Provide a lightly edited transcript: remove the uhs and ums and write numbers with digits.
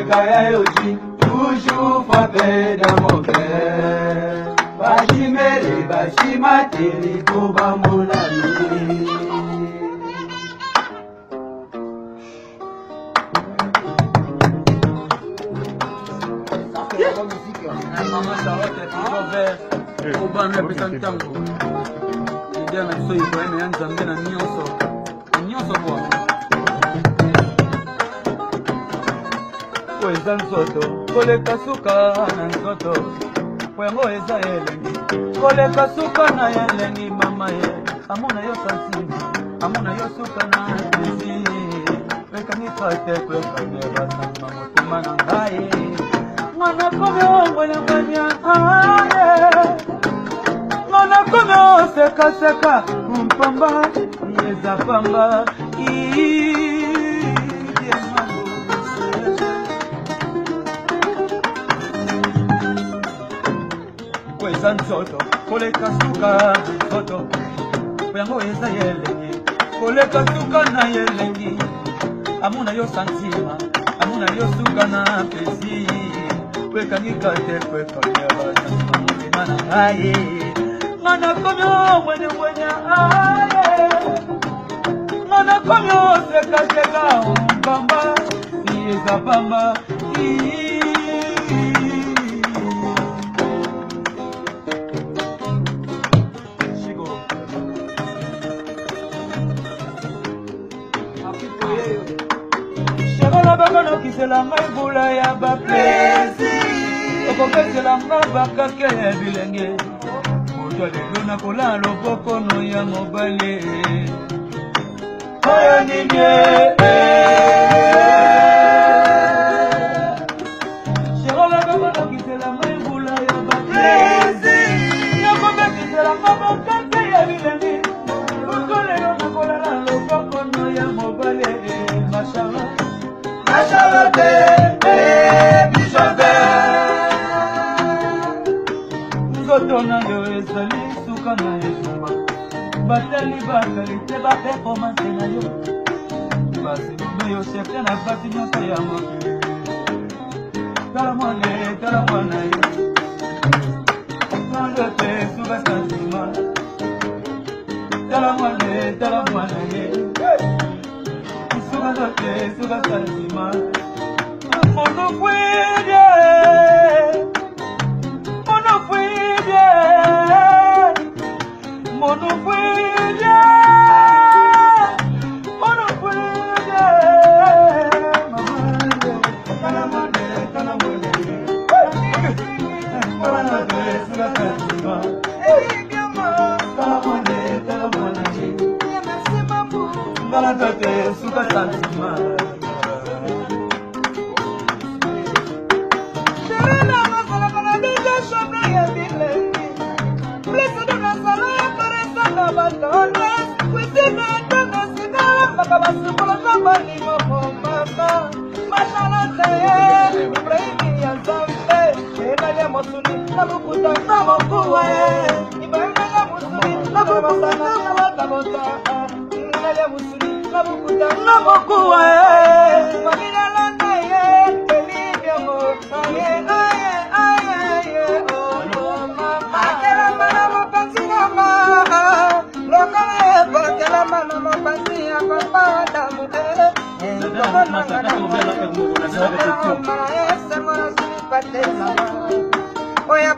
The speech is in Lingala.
Kaya aussi, toujours frappé dans mon cœur. Bashimere, bashimatiri, koba molami. Maman Charlotte est toujours vert. Au bas, mais peut-être tango. L'idée est que il faut aimer un zambé na nyonso. Nyonso quoi. Kweza nzoto, koleka suka na nzoto. Kwengo eza elengi, koleka suka na elengi mama ye. Amuna yo santima, amuna yo suka na tezi. Weka nikate kweka neba sama mutima na ngai. Mwana komyo mwana mwanya aye. Mwana komyo seka seka mpamba yeza pamba kweza nzoto koleka suka nzoto yango eza yelengi koleka suka na yelengi amuna yo santima amuna yo suka na pesi wekangika te kwekanya bana mutima na ngai mwana komyo mwenye aye mwana komyo seka seka mpamba yeza pamba Bakano kisela ngai bula ya ba plaisir okokesela ngai bakake ya bilenge moto lelo nakola loboko no ya mobale oyo nini sherola bakano kisela ngai bula ya ba plaisir okokesela ngai bakake ya bilenge moto lelo nakola loboko no ya mobale mashallah Charlotte, Zotona yo ezali suka na ezumba batali bakalite ba performance na yo basi yo chefte na basi nyonso ya mokili tala mwana ye Charlotte suka santima tala mwana ye Suga santima Mono fuide Suga santima Oya,